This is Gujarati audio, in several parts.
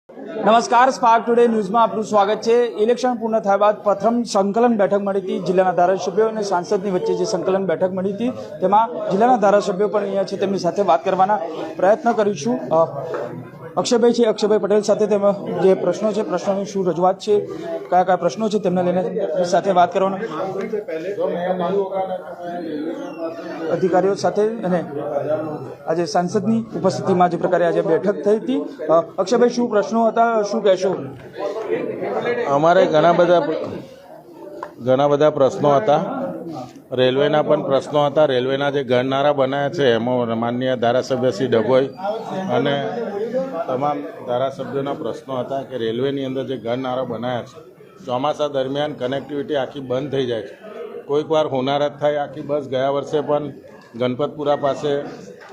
નમસ્કાર, સ્પાર્ક ટુડે ન્યૂઝમાં આપનું સ્વાગત છે। ઇલેક્શન પૂર્ણ થયા બાદ પ્રથમ સંકલન બેઠક મળી હતી। જિલ્લાના ધારાસભ્યો અને સાંસદની વચ્ચે જે સંકલન બેઠક મળી હતી તેમાં જિલ્લાના ધારાસભ્યો પણ અહીંયા છે, તેમની સાથે વાત કરવાના પ્રયત્ન કરીશું। અક્ષયભાઈ છે, અક્ષયભાઈ પટેલ સાથે તેમાં જે પ્રશ્નો છે, પ્રશ્નોની શું રજૂઆત છે, કયા કયા પ્રશ્નો છે તેમને લઈને સાથે વાત કરવાના અધિકારીઓ સાથે અને આજે સાંસદની ઉપસ્થિતિમાં જે પ્રકારે આજે બેઠક થઈ હતી। અક્ષયભાઈ, શું પ્રશ્નો હતા, શું કહેશો? અમારે ઘણા બધા પ્રશ્નો હતા। રેલવેના પણ પ્રશ્નો હતા। રેલવેના જે ગણનારા બનાવ્યા છે એમાં માનનીય ધારાસભ્ય શ્રી ડભોઈ અને તમામ ધારાસભ્યોના પ્રશ્નો હતા કે રેલવેની અંદર જે ગણનારા બનાવ્યા છે, ચોમાસા દરમિયાન કનેક્ટિવિટી આખી બંધ થઈ જાય છે। કોઈક વાર હોનારત થાય, આખી બસ ગયા વર્ષે પણ ગણપતપુરા પાસે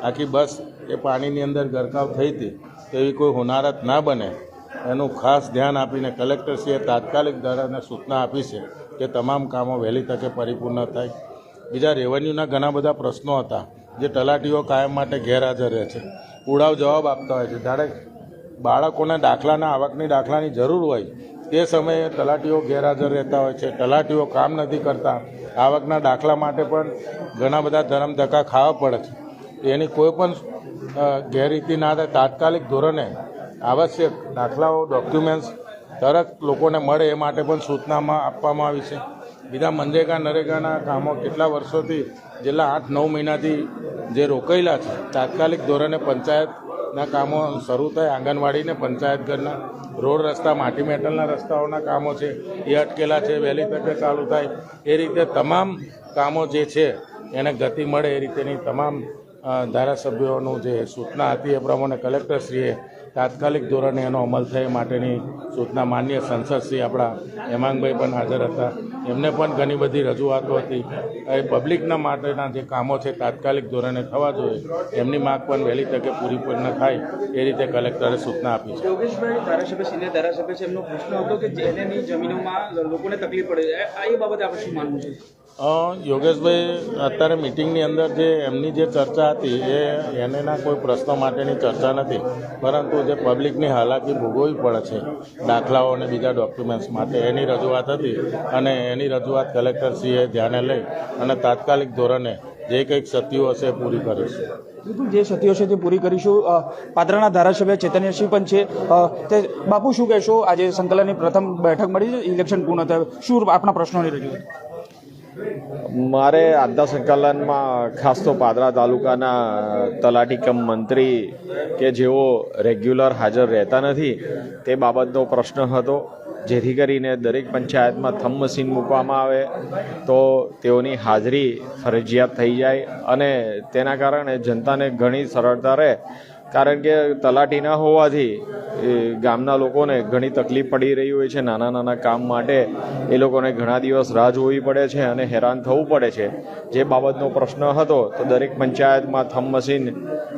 આખી બસ એ પાણીની અંદર ગરકાવ થઈ હતી, તો એવી કોઈ હોનારત ના બને એનું ખાસ ધ્યાન આપીને કલેક્ટરશ્રીએ તાત્કાલિક દળને સૂચના આપી છે કે તમામ કામો વહેલી તકે પરિપૂર્ણ થાય। બીજા રેવન્યુના ઘણા બધા પ્રશ્નો હતા, જે તલાટીઓ કાયમ માટે ગેરહાજર રહે છે, ઉડાવ જવાબ આપતા હોય છે। જ્યારે બાળકોને દાખલાના આવકની દાખલાની જરૂર હોય તે સમયે તલાટીઓ ગેરહાજર રહેતા હોય છે, તલાટીઓ કામ નથી કરતા। આવકના દાખલા માટે પણ ઘણા બધા ધરમ ધક્કા ખાવા પડે છે। એની કોઈ પણ ગેરરીતિ ના થાય, તાત્કાલિક ધોરણે આવશ્યક દાખલાઓ ડોક્યુમેન્ટ્સ તરત લોકોને મળે એ માટે પણ સૂચનામાં આપવામાં આવી છે। બીજા મનરેગા નરેગાના કામો કેટલા વર્ષોથી છેલ્લા 8-9 મહિનાથી જે રોકાયેલા છે, તાત્કાલિક ધોરણે પંચાયતના કામો શરૂ થાય। આંગણવાડીને પંચાયતઘરના રોડ રસ્તા, માટી મેટલના રસ્તાઓના કામો છે એ અટકેલા છે, વહેલી તકે ચાલુ થાય એ રીતે તમામ કામો જે છે એને ગતિ મળે એ રીતેની તમામ ધારાસભ્યોનું જે સૂચના હતી એ પ્રમાણે કલેક્ટરશ્રીએ તાત્કાલિક ધોરણે એનો અમલ થાય માટેની સૂચના માનનીય સંસદશ્રી આપણા હેમાંગભાઈ પણ હાજર હતા। એમને પણ ઘણી બધી રજૂઆતો હતી। એ પબ્લિકના માટેના જે કામો છે તાત્કાલિક ધોરણે થવા જોઈએ, એમની માંગ પણ વહેલી તકે પૂર્ણ થાય એ રીતે કલેક્ટરે સૂચના આપી છે। યોગેશભાઈ, ધારાસભ્ય સિનિયર ધારાસભ્ય છે, એમનો પ્રશ્ન હતો કે જેની જમીનોમાં લોકોને તકલીફ પડે, એ બાબતે આપણે શું માનવું છે? યોગેશભાઈ, અત્યારે મિટિંગની અંદર જે એમની જે ચર્ચા હતી એના કોઈ પ્રશ્નો માટેની ચર્ચા નથી, પરંતુ જે પબ્લિકની હાલાકી ભોગવવી પડે છે દાખલાઓ અને બીજા ડોક્યુમેન્ટ્સ માટે, એની રજૂઆત હતી અને એની રજૂઆત કલેક્ટરશ્રીએ ધ્યાને લઈ અને તાત્કાલિક ધોરણે જે કંઈક ક્ષતિઓ હશે એ પૂરી કરીશું। બિલકુલ, જે ક્ષતિઓ છે તે પૂરી કરીશું। પાદરાના ધારાસભ્ય ચેતન્યસિંહ પણ છે, તે બાપુ શું કહેશો? આજે સંકલનની પ્રથમ બેઠક મળી છે, ઇલેક્શન પૂર્ણ થયું, શું આપણા પ્રશ્નોની રજૂઆત? મારે આજના સંકલનમાં ખાસ તો પાદરા તાલુકાના તલાટી કમ મંત્રી કે જેઓ રેગ્યુલર હાજર રહેતા નથી તે બાબતનો પ્રશ્ન હતો, જેથી કરીને દરેક પંચાયતમાં થંબ મશીન મૂકવામાં આવે તો તેઓની હાજરી ફરજિયાત થઈ જાય અને તેના કારણે જનતાને ઘણી સરળતા રહે। કારણ કે તલાટી ના હોવાથી ગામના લોકોને ઘણી તકલીફ પડી રહી હોય છે। નાના નાના કામ માટે એ લોકોને ઘણા દિવસ રાહ જોવી પડે છે અને હેરાન થવું પડે છે। જે બાબતનો પ્રશ્ન હતો તો દરેક પંચાયતમાં થંબ મશીન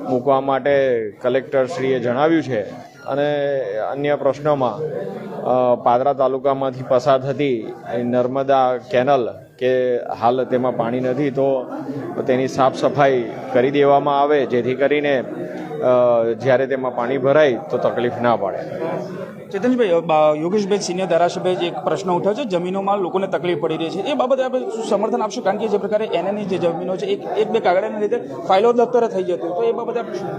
મૂકવા માટે કલેક્ટરશ્રીએ જણાવ્યું છે અને અન્ય પ્રશ્નોમાં પાદરા તાલુકામાંથી પસાર થતી નર્મદા કેનલ કે હાલ તેમાં પાણી નથી તો તેની સાફ સફાઈ કરી દેવામાં આવે, જેથી કરીને જ્યારે તેમાં પાણી ભરાય તો તકલીફ ના પડે। ચેતનભાઈ, યોગેશભાઈ સિનિયર ધારાસભ્ય જે એક પ્રશ્ન ઉઠ્યો છે, જમીનોમાં લોકોને તકલીફ પડી રહી છે, એ બાબતે આપણે શું સમર્થન આપશું? કારણ કે જે પ્રકારે એનએની જે જમીનો છે એક બે કાગળના લીધે ફાઇલો દફતરે થઈ જતી, તો એ બાબતે આપણે શું?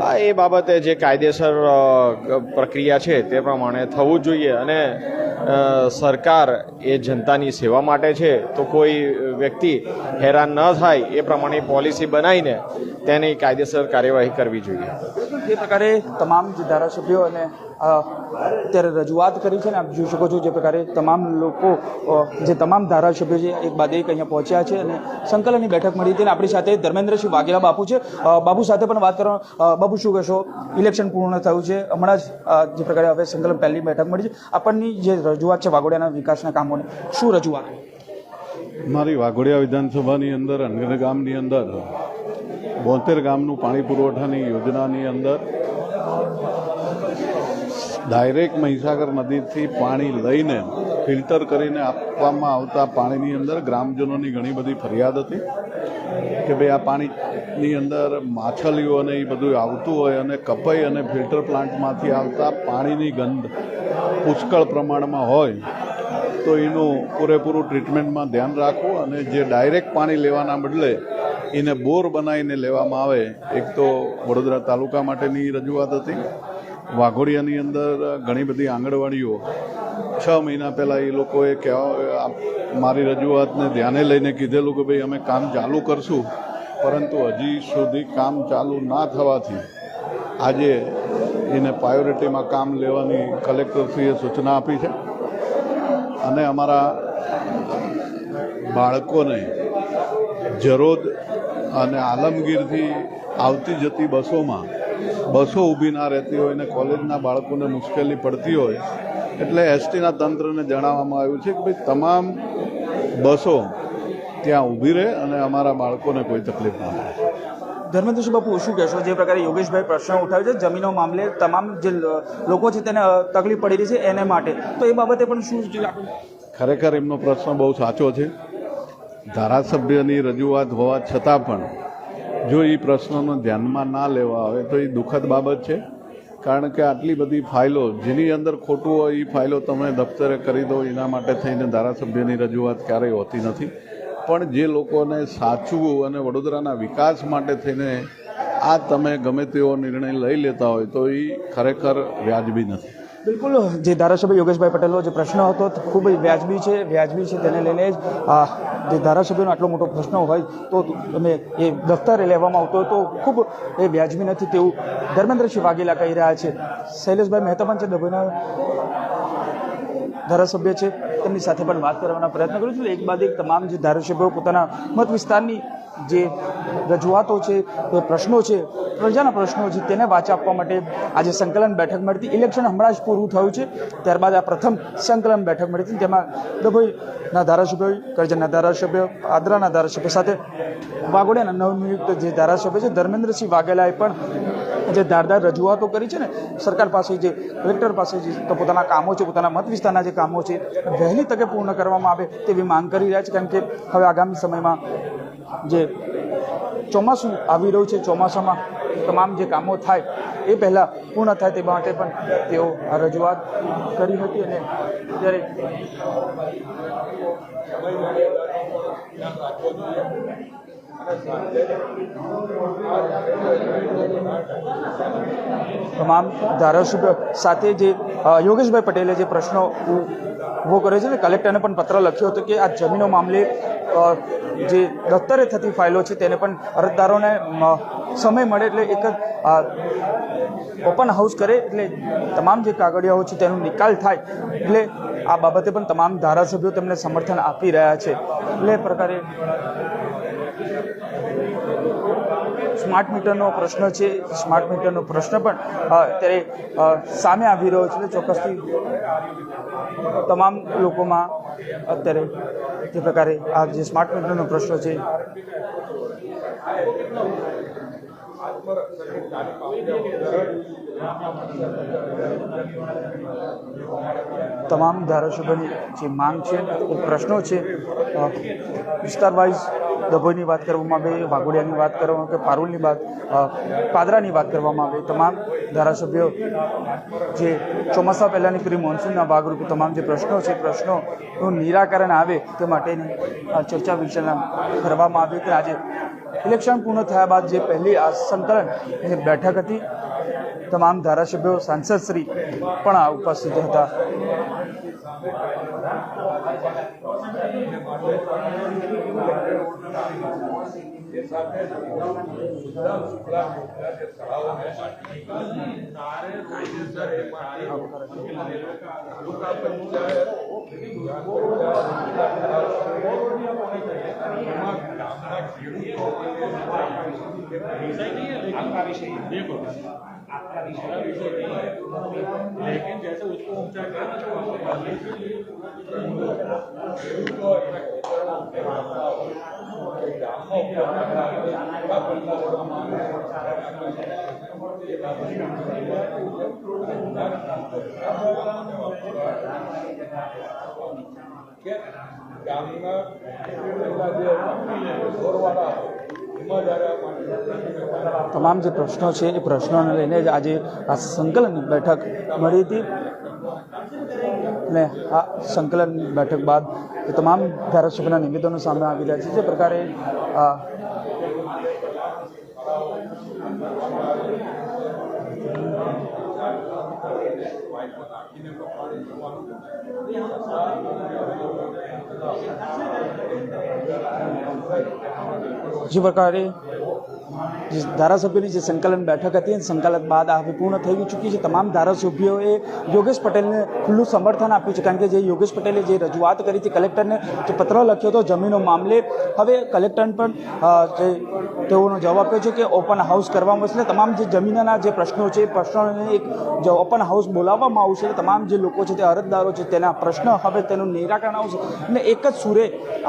હા, એ બાબતે જે કાયદેસર પ્રક્રિયા છે તે પ્રમાણે થવું જોઈએ અને સરકાર એ જનતાની સેવા માટે છે, તો કોઈ વ્યક્તિ હેરાન ન થાય એ પ્રમાણે પોલિસી બનાવીને તેની કાયદેસર કાર્યવાહી કરવી જોઈએ। જે પ્રકારે તમામ જે ધારાસભ્યો અને અત્યારે રજૂઆત કરી છે ને, આપ જોઈ શકો છો જે પ્રકારે તમામ લોકો, જે તમામ ધારાસભ્યો છે એક બાદ એક અહીંયા પહોંચ્યા છે અને સંકલનની બેઠક મળી હતી। આપણી સાથે ધર્મેન્દ્રસિંહ વાઘેલા બાપુ છે, બાપુ સાથે પણ વાત કરવા। બાપુ, શું કહેશો? ઇલેક્શન પૂર્ણ થયું છે, હમણાં જ જે પ્રકારે હવે સંકલન પહેલી બેઠક મળી છે, આપણની જે રજૂઆત છે વાઘોડિયાના વિકાસના કામોની, શું રજૂઆત? મારી વાઘોડિયા વિધાનસભાની અંદર અનગઢ ગામની અંદર 72 ગામનું પાણી પુરવઠાની યોજનાની અંદર ડાયરેક્ટ મહીસાગર નદીથી પાણી લઈને ફિલ્ટર કરીને આપવામાં આવતા પાણીની અંદર ગ્રામજનોની ઘણી બધી ફરિયાદ હતી કે ભાઈ આ પાણી ની અંદર માછલીઓ અને એ બધું આવતું હોય અને કપાઈ અને ફિલ્ટર પ્લાન્ટમાંથી આવતા પાણીની ગંધ પુષ્કળ પ્રમાણમાં હોય તો એનું પૂરેપૂરું ટ્રીટમેન્ટમાં ધ્યાન રાખવું અને જે ડાયરેક્ટ પાણી લેવાના બદલે એને બોર બનાવીને લેવામાં આવે. એક તો વડોદરા તાલુકા માટેની રજૂઆત હતી. વાઘોડિયાની અંદર ઘણી બધી આંગણવાડીઓ 6 મહિના પહેલાં એ લોકોએ મારી રજૂઆતને ધ્યાને લઈને કીધેલું કે ભાઈ અમે કામ ચાલુ કરશું, પરંતુ હજી સુધી કામ ચાલુ ના થવાથી આજે એને પ્રાયોરિટીમાં કામ લેવાની કલેક્ટરશ્રીએ સૂચના આપી છે. અને અમારા બાળકોને જરોદ અને આલમગીરથી આવતી જતી બસોમાં બસો ઊભી ના રહેતી હોય ને કોલેજના બાળકોને મુશ્કેલી પડતી હોય એટલે એસટીના તંત્રને જણાવવામાં આવ્યું છે કે ભાઈ તમામ બસો ત્યાં ઊભી રહે અને અમારા બાળકોને કોઈ તકલીફ ના થાય. ધર્મેન્દ્રસિંહ બાપુ, શું કહેશો? જે પ્રકારે યોગેશભાઈ પ્રશ્ન ઉઠાવ્યો છે જમીનો મામલે તમામ જે લોકો છે તેને તકલીફ પડી રહી છે એને માટે, તો એ બાબતે પણ શું? ખરેખર એમનો પ્રશ્ન બહુ સાચો છે. ધારાસભ્યની રજૂઆત હોવા છતાં પણ જો એ પ્રશ્નોને ધ્યાનમાં ના લેવા આવે તો એ દુઃખદ બાબત છે. કારણ કે આટલી બધી ફાઇલો જેની અંદર ખોટું હોય એ ફાઇલો તમે દફતરે કરી દો, એના માટે થઈને ધારાસભ્યની રજૂઆત ક્યારેય હોતી નથી. પણ જે લોકોને સાચવું અને વડોદરાના વિકાસ માટે થઈને આ તમે ગમે તેવો નિર્ણય લઈ લેતા હોય તો એ ખરેખર વ્યાજબી નથી. બિલકુલ, જે ધારાસભ્ય યોગેશભાઈ પટેલનો જે પ્રશ્ન હતો ખૂબ વ્યાજબી છે. તેને લઈને જ જે ધારાસભ્યનો આટલો મોટો પ્રશ્ન હોય તો તમે એ દફતરે લેવામાં આવતો હોય તો ખૂબ એ વ્યાજબી નથી તેવું ધર્મેન્દ્રસિંહ વાઘેલા કહી રહ્યા છે. શૈલેષભાઈ મહેતા પણ છે, ડભોઈના ધારાસભ્ય છે, તેમની સાથે પણ વાત કરવાના પ્રયત્ન કરું છું. એક બાદ એક તમામ જે ધારાસભ્યો પોતાના મત વિસ્તારની જે રજૂઆતો છે, પ્રશ્નો છે, પ્રજાના પ્રશ્નો છે તેને વાચા આપવા માટે આજે સંકલન બેઠક મળી હતી. ઇલેક્શન હમણાં જ પૂરું થયું છે, ત્યારબાદ આ પ્રથમ સંકલન બેઠક મળી હતી, જેમાં ડભોઈના ધારાસભ્યો, કરજણના ધારાસભ્ય, આદરાના ધારાસભ્ય સાથે વાઘોડિયાના નવનિયુક્ત જે ધારાસભ્ય છે ધર્મેન્દ્રસિંહ વાઘેલાએ પણ જે ધારદાર રજૂઆતો કરી છે ને સરકાર પાસે, જે કલેક્ટર પાસે, જે પોતાના કામો છે, પોતાના મત વિસ્તારના જે કામો છે વહેલી તકે પૂર્ણ કરવામાં આવે તેવી માંગ કરી રહ્યા છે. કારણ કે હવે આગામી સમયમાં જે ચોમાસું આવી રહ્યું છે, ચોમાસામાં તમામ જે કામો થાય એ પહેલાં પૂર્ણ થાય તે માટે પણ તેઓ આ રજૂઆત કરી હતી. અને ત્યારે તમામ ધારાસભ્ય સાથે જે યોગેશભાઈ પટેલે જે પ્રશ્નો ઊભો કર્યો છે ને કલેક્ટરને પણ પત્ર લખ્યો હતો કે આ જમીનો મામલે જે દફતરે થતી ફાઇલો છે તેને પણ અરજદારોને સમય મળે એટલે એક ઓપન હાઉસ કરે એટલે તમામ જે કાગળિયાઓ છે તેનો નિકાલ થાય. એટલે આ બાબતે પણ તમામ ધારાસભ્યો તેમને સમર્થન આપી રહ્યા છે. એટલે પ્રકારે સ્માર્ટ મીટરનો પ્રશ્ન છે, સ્માર્ટ મીટરનો પ્રશ્ન પણ અત્યારે સામે આવી રહ્યો છે. ચોક્કસથી તમામ લોકોમાં અત્યારે જે પ્રકારે આ જે સ્માર્ટ મીટરનો પ્રશ્ન છે તમામ ધારાસભ્યોની જે માંગ છે, પ્રશ્નો છે, વિસ્તાર વાઇઝ ડભોઈની વાત કરવામાં આવે, વાઘોડિયાની વાત કરવામાં આવે, પારુલની વાત, પાદરાની વાત કરવામાં આવે, તમામ ધારાસભ્યો જે ચોમાસા પહેલાંની પ્રી મોન્સૂનના ભાગરૂપે તમામ જે પ્રશ્નો છે પ્રશ્નોનું નિરાકરણ આવે તે માટેની ચર્ચા વિચારણા કરવામાં આવી હતી. આજે ઇલેક્શન પૂર્ણ થયા બાદ જે પહેલી આ સંકલન બેઠક હતી, તમામ ધારાસભ્યો, સાંસદશ્રી પણ ઉપસ્થિત હતા. लेकिन जैसे उसको ऊंचा किया ना તમામ જે પ્રશ્નો છે એ પ્રશ્નોને લઈને જ આજે આ સંકલનની બેઠક મળી હતી અને આ સંકલન બેઠક બાદ એ તમામ ધારાસભ્યોના નિવેદનો સામે આવી રહ્યા છે. જે પ્રકારે જે પ્રકારે જે ધારાસભ્યોની જે સંકલન બેઠક હતી સંકલન બાદ હવે પૂર્ણ થઈ ચૂકી છે. તમામ ધારાસભ્યોએ યોગેશ પટેલને ખુલ્લું સમર્થન આપ્યું છે, કારણ કે જે યોગેશ પટેલે જે રજૂઆત કરી હતી કલેક્ટરને, જે પત્ર લખ્યો હતો જમીનો મામલે, હવે કલેક્ટરને પણ તેઓનો જવાબ આપ્યો છે કે ઓપન હાઉસ કરવામાં આવશે. તમામ જે જમીનના જે પ્રશ્નો છે એ પ્રશ્નોને એક જે ઓપન હાઉસ બોલાવવામાં આવશે. તમામ જે લોકો છે તે અરજદારો છે તેના પ્રશ્ન હવે તેનું નિરાકરણ આવશે અને એક જ સુરે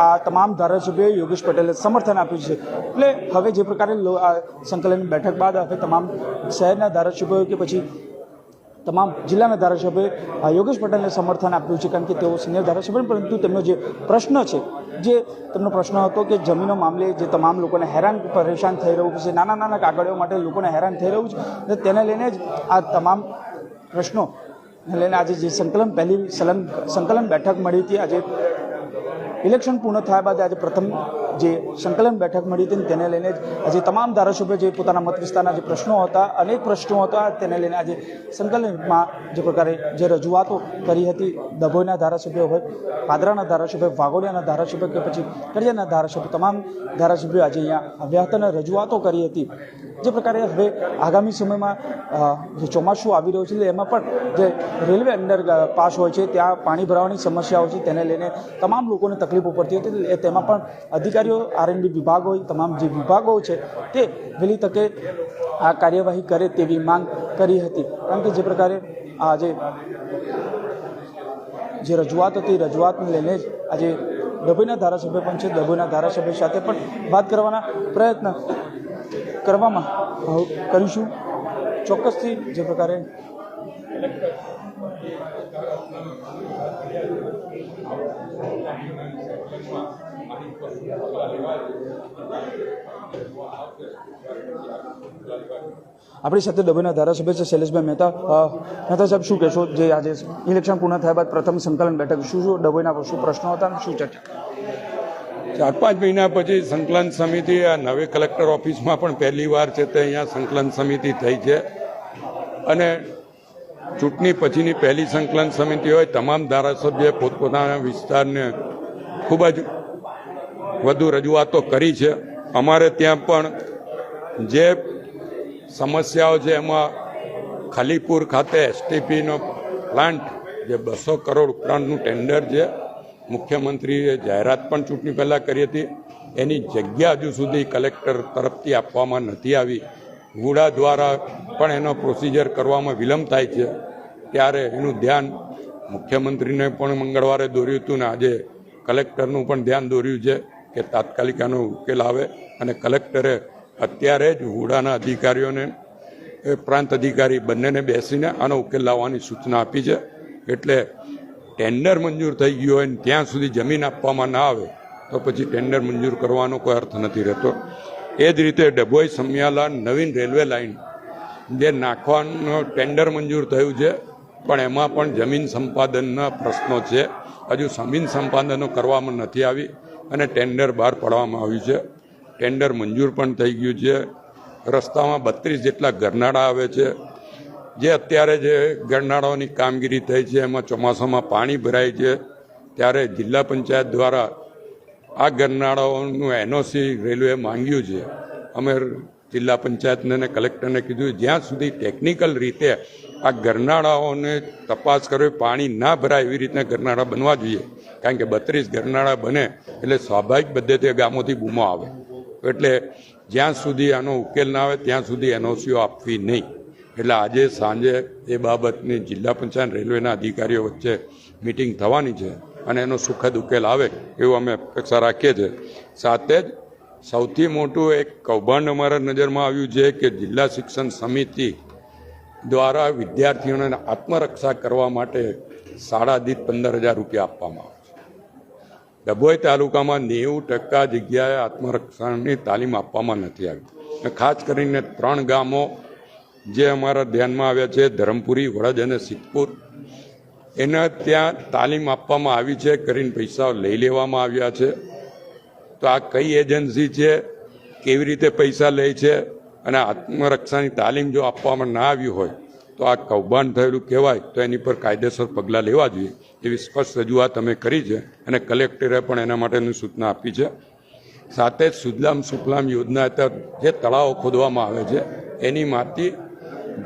આ તમામ ધારાસભ્યોએ યોગેશ પટેલે સમર્થન આપ્યું છે. એટલે હવે જે પ્રકારે સંકલન બેઠક બાદ હવે તમામ શહેરના ધારાસભ્યો કે પછી તમામ જિલ્લાના ધારાસભ્યોએ યોગેશ પટેલને સમર્થન આપ્યું છે, કારણ કે તેઓ સિનિયર ધારાસભ્ય, પરંતુ તેમનો જે પ્રશ્ન છે, જે તેમનો પ્રશ્ન હતો કે જમીનો મામલે જે તમામ લોકોને હેરાન પરેશાન થઈ રહ્યું છે, નાના નાના કાગળિયો માટે લોકોને હેરાન થઈ રહ્યું છે, તેને લઈને જ આ તમામ પ્રશ્નો લઈને આજે જે સંકલન બેઠક મળી હતી. આજે ઇલેક્શન પૂર્ણ થયા બાદ આજે પ્રથમ જે સંકલન બેઠક મળી હતી તેને લઈને જ આજે તમામ ધારાસભ્યો જે પોતાના મત વિસ્તારના જે પ્રશ્નો હતા, અનેક પ્રશ્નો હતા, તેને લઈને આજે સંકલનમાં જે પ્રકારે જે રજૂઆતો કરી હતી, ડભોઈના ધારાસભ્યો હોય, પાદરાના ધારાસભ્ય, વાઘોડિયાના ધારાસભ્ય કે પછી કડિયાના ધારાસભ્ય, તમામ ધારાસભ્યો આજે અહીંયા આવ્યા હતા અને રજૂઆતો કરી હતી. જે પ્રકારે હવે આગામી સમયમાં જે ચોમાસું આવી રહ્યું છે એમાં પણ જે રેલવે અંડર પાસ હોય છે ત્યાં પાણી ભરાવાની સમસ્યાઓ છે, તેને લઈને તમામ લોકોને તકલીફો પડતી હતી. તેમાં પણ અધિકારીઓ, આરએનબી વિભાગ હોય, તમામ જે વિભાગો છે તે વહેલી તકે આ કાર્યવાહી કરે તેવી માંગ કરી હતી. કારણ કે જે પ્રકારે આ જે રજૂઆત હતી, રજૂઆતને લઈને જ આજે ડભોઈના ધારાસભ્ય પણ છે, ડભોઈના ધારાસભ્ય સાથે પણ વાત કરવાના પ્રયત્ન કરવામાં કરીશું. ચોક્કસથી જે પ્રકારે આપણી સાથે ડભોઈના ધારાસભ્ય છે શૈલેષભાઈ મહેતા. મહેતા સાહેબ, શું કહેશો, જે આજે ઇલેક્શન પૂર્ણ થયા બાદ પ્રથમ સંકલન બેઠક, શું ડભોઈના શું પ્રશ્નો હતા અને શું ચર્ચા? 4-5 મહિના પછી સંકલન સમિતિ આ નવી કલેક્ટર ઓફિસમાં પણ પહેલી વાર છે તે અહીંયા સંકલન સમિતિ થઈ છે અને ચૂંટણી પછીની પહેલી સંકલન સમિતિ હોય. તમામ ધારાસભ્યોએ પોતપોતાના વિસ્તારને ખૂબ જ વધુ રજૂઆતો કરી છે. અમારે ત્યાં પણ જે સમસ્યાઓ છે એમાં ખાલીપુર ખાતે એસટીપીનો પ્લાન્ટ જે 200 કરોડ ઉપરાંતનું ટેન્ડર છે, મુખ્યમંત્રીએ જાહેરાત પણ ચૂંટણી પહેલાં કરી હતી, એની જગ્યા હજુ સુધી કલેક્ટર તરફથી આપવામાં નથી આવી. વુડા દ્વારા પણ એનો પ્રોસિજર કરવામાં વિલંબ થાય છે. ત્યારે એનું ધ્યાન મુખ્યમંત્રીને પણ મંગળવારે દોર્યું હતું ને આજે કલેક્ટરનું પણ ધ્યાન દોર્યું છે કે તાત્કાલિક આનો ઉકેલ આવે. અને કલેક્ટરે અત્યારે જ વુડાના અધિકારીઓને, પ્રાંત અધિકારી બંનેને બેસીને આનો ઉકેલ લાવવાની સૂચના આપી છે. એટલે ટેન્ડર મંજૂર થઈ ગયું હોય ને ત્યાં સુધી જમીન આપવામાં ના આવે તો પછી ટેન્ડર મંજૂર કરવાનો કોઈ અર્થ નથી રહેતો. એ જ રીતે ડભોઈ સમિયાલા નવીન રેલવે લાઇન જે નાખવાનો ટેન્ડર મંજૂર થયું છે, પણ એમાં પણ જમીન સંપાદનના પ્રશ્નો છે. હજુ જમીન સંપાદનો કરવામાં નથી આવી અને ટેન્ડર બહાર પાડવામાં આવ્યું છે. ટેન્ડર મંજૂર પણ થઈ ગયું છે. રસ્તામાં 32 જેટલા ગરનાળા આવે છે. જે અત્યારે જે ગરનાળાઓની કામગીરી થઈ છે એમાં ચોમાસામાં પાણી ભરાય છે, ત્યારે જિલ્લા પંચાયત દ્વારા આ ગરનાળાઓનું એનઓસી રેલવે માંગ્યું છે. અમે જિલ્લા પંચાયતને અને કલેક્ટરને કીધું જ્યાં સુધી ટેકનિકલ રીતે આ ગરનાળાઓને તપાસ કરવી, પાણી ના ભરાય એવી રીતના ગરનાળા બનવા જોઈએ. કારણ કે 32 ગરનાળા બને એટલે સ્વાભાવિક પદ્ધતિએ ગામોથી બૂમો આવે. એટલે જ્યાં સુધી આનો ઉકેલ ના આવે ત્યાં સુધી એનઓસીઓ આપવી નહીં. એટલે આજે સાંજે એ બાબતની જિલ્લા પંચાયત રેલવેના અધિકારીઓ વચ્ચે મિટિંગ થવાની છે અને એનો સુખદ ઉકેલ આવે એવું અમે અપેક્ષા રાખીએ છીએ. સાથે જ સૌથી મોટું એક કૌભાંડ અમારા નજરમાં આવ્યું છે કે જિલ્લા શિક્ષણ સમિતિ દ્વારા વિદ્યાર્થીઓને આત્મરક્ષા કરવા માટે શાળા દીઠ 15,000 રૂપિયા આપવામાં આવે છે. ડભોઈ તાલુકામાં 90% જગ્યાએ આત્મરક્ષણની તાલીમ આપવામાં નથી આવી. અને ખાસ કરીને 3 ગામો જે અમારા ધ્યાનમાં આવ્યા છે, ધરમપુરી, વડજ અને સિદ્ધપુર, એને ત્યાં તાલીમ આપવામાં આવી છે કરીને પૈસાઓ લઈ લેવામાં આવ્યા છે. તો આ કઈ એજન્સી છે, કેવી રીતે પૈસા લે છે, અને આત્મરક્ષાની તાલીમ જો આપવામાં ના આવી હોય તો આ કૌભાંડ થયેલું કહેવાય. તો એની પર કાયદેસર પગલાં લેવા જોઈએ એવી સ્પષ્ટ રજૂઆત અમે કરી છે અને કલેક્ટરે પણ એના માટેની સૂચના આપી છે. સાથે જ સુજલામ સુફલામ યોજના હેઠળ જે તળાવો ખોદવામાં આવે છે એની માંથી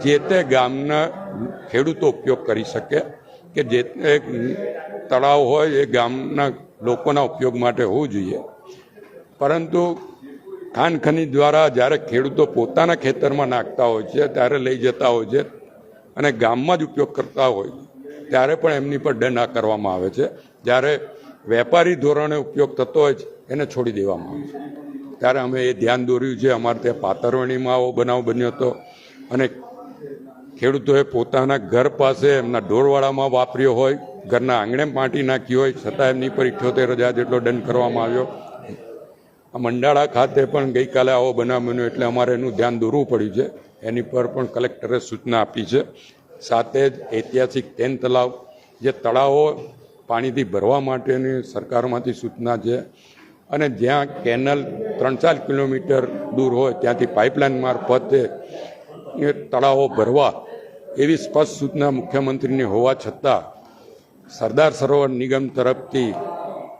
જે તે ગામના ખેડૂતો ઉપયોગ કરી શકે, કે જે તળાવ હોય એ ગામના લોકોના ઉપયોગ માટે હોવું જોઈએ. પરંતુ ખાન ખનીજ દ્વારા જ્યારે ખેડૂતો પોતાના ખેતરમાં નાખતા હોય છે ત્યારે લઈ જતા હોય છે અને ગામમાં જ ઉપયોગ કરતા હોય ત્યારે પણ એમની પર દંડ આકારવામાં આવે છે. જ્યારે વેપારી ધોરણે ઉપયોગ થતો હોય છે એને છોડી દેવામાં આવે છે. ત્યારે અમે એ ધ્યાન દોર્યું છે. અમારે ત્યાં પાતરવણીમાં આવો બનાવ બન્યો હતો અને ખેડૂતોએ પોતાના ઘર પાસે એમના ઢોરવાડામાં વાપર્યો હોય, ઘરના આંગણે માટી નાખી હોય, છતાં એમની પર 78,000 જેટલો દંડ કરવામાં આવ્યો. આ મંડાળા ખાતે પણ ગઈકાલે આવો બનાવ બન્યો એટલે અમારે એનું ધ્યાન દોરવું પડ્યું છે. એની પર પણ કલેક્ટરે સૂચના આપી છે. સાથે જ ઐતિહાસિક 10 તળાવ, જે તળાવો પાણીથી ભરવા માટેની સરકારમાંથી સૂચના છે અને જ્યાં કેનલ 3-4 કિલોમીટર દૂર હોય ત્યાંથી પાઇપલાઇન મારફતે એ તળાવો ભરવા એવી સ્પષ્ટ સૂચના મુખ્યમંત્રીની હોવા છતાં સરદાર સરોવર નિગમ તરફથી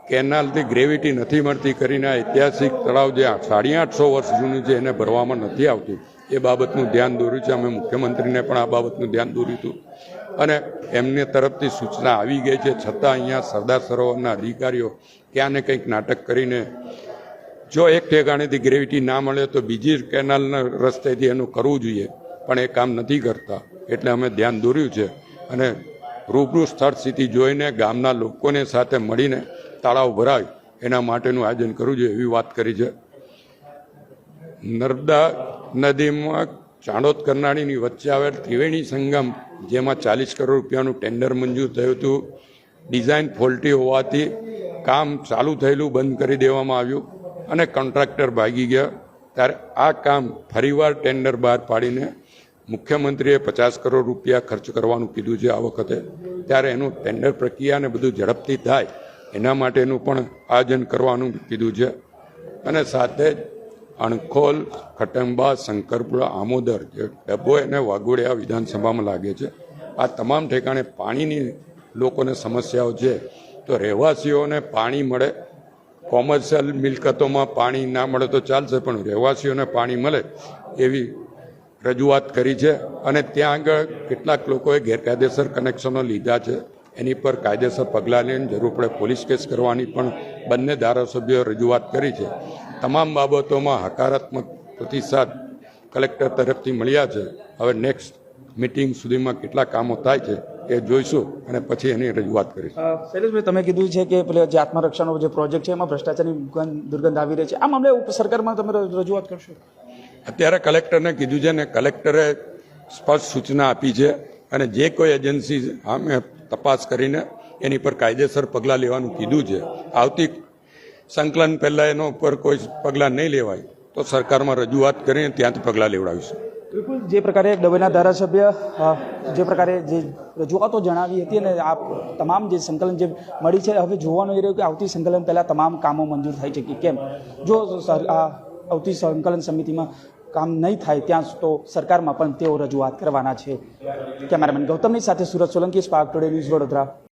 કેનાલથી ગ્રેવિટી નથી મળતી કરીને ઐતિહાસિક તળાવ જે 850 વર્ષ જૂનું છે એને ભરવામાં નથી આવતું. એ બાબતનું ધ્યાન દોર્યું છે. અમે મુખ્યમંત્રીને પણ આ બાબતનું ધ્યાન દોર્યું હતું અને એમને તરફથી સૂચના આવી ગઈ છે. છતાં અહીંયા સરદાર સરોવરના અધિકારીઓ ક્યાં ને કંઈક નાટક કરીને જો એક ઠેકાણેથી ગ્રેવિટી ના મળે તો બીજી કેનાલના રસ્તેથી એનું કરવું જોઈએ, પણ એ કામ નથી કરતા. એટલે અમે ધ્યાન દોર્યું છે અને રૂબરૂ સ્થળ સ્થિતિ જોઈને ગામના લોકોને સાથે મળીને તળાવ ભરાય એના માટેનું આયોજન કરવું જોઈએ એવી વાત કરી છે. નર્મદા નદીમાં ચાણોદ કરનાળીની વચ્ચે આવેલ ત્રિવેણી સંગમ, જેમાં 40 કરોડ રૂપિયાનું ટેન્ડર મંજૂર થયું હતું, ડિઝાઇન ફોલ્ટી હોવાથી કામ ચાલુ થયેલું બંધ કરી દેવામાં આવ્યું અને કોન્ટ્રાક્ટર ભાગી ગયા. ત્યારે આ કામ ફરીવાર ટેન્ડર બહાર પાડીને મુખ્યમંત્રીએ 50 કરોડ રૂપિયા ખર્ચ કરવાનું કીધું છે આ વખતે. ત્યારે એનું ટેન્ડર પ્રક્રિયાને બધું ઝડપથી થાય એના માટેનું પણ આયોજન કરવાનું કીધું છે. અને સાથે જ અણખોલ, ખટંબા, શંકરપુરા, આમોદર, જે ડભોઈ અને વાઘોડિયા વિધાનસભામાં લાગે છે, આ તમામ ઠેકાણે પાણીની લોકોને સમસ્યાઓ છે. તો રહેવાસીઓને પાણી મળે, કોમર્શિયલ મિલકતોમાં પાણી ના મળે તો ચાલશે, પણ રહેવાસીઓને પાણી મળે એવી રજૂઆત કરી છે. અને ત્યાં આગળ કેટલાક લોકોએ ગેરકાયદેસર કનેક્શનો લીધા છે. એની પર કાયદેસર પગલાં લઈને જરૂર પડે પોલીસ કેસ કરવાની પણ બંને ધારાસભ્યોએ રજૂઆત કરી છે. તમામ બાબતોમાં હકારાત્મક પ્રતિસાદ કલેક્ટર તરફથી મળ્યા છે. હવે નેક્સ્ટ મિટિંગ સુધીમાં કેટલા કામો થાય છે એ જોઈશું અને પછી એની રજૂઆત કરીશું. શૈલેષભાઈ, તમે કીધું છે કે પેલા જે આત્મરક્ષાનો જે પ્રોજેક્ટ છે એમાં ભ્રષ્ટાચારની દુર્ગંધ આવી રહી છે. આ મામલે સરકારમાં તમે રજૂઆત કરશો? અત્યારે કલેક્ટરને કીધું છે ને કલેક્ટરે સ્પષ્ટ સૂચના આપી છે અને જે કોઈ એજન્સી અમે તપાસ કરીને એની પર કાયદેસર પગલાં લેવાનું કીધું છે. આવતી સંકલન પહેલાં એનો પર કોઈ પગલાં નહીં લેવાય તો સરકારમાં રજૂઆત કરીને ત્યાંથી પગલાં લેવડાવીશું. બિલકુલ, જે પ્રકારે ડભોઈના ધારાસભ્ય જે પ્રકારે જે રજૂઆતો જણાવી હતી અને આ તમામ જે સંકલન જે મળી છે, હવે જોવાનું એ રહ્યું કે આવતી સંકલન પહેલાં તમામ કામો મંજૂર થાય છે કે કેમ. જો આવતી સંકલન સમિતિમાં કામ નહીં થાય ત્યાં તો સરકારમાં પણ તેઓ રજૂઆત કરવાના છે. કેમેરામેન ગૌતમની સાથે Surat Solanki, spark today news, Vadodara.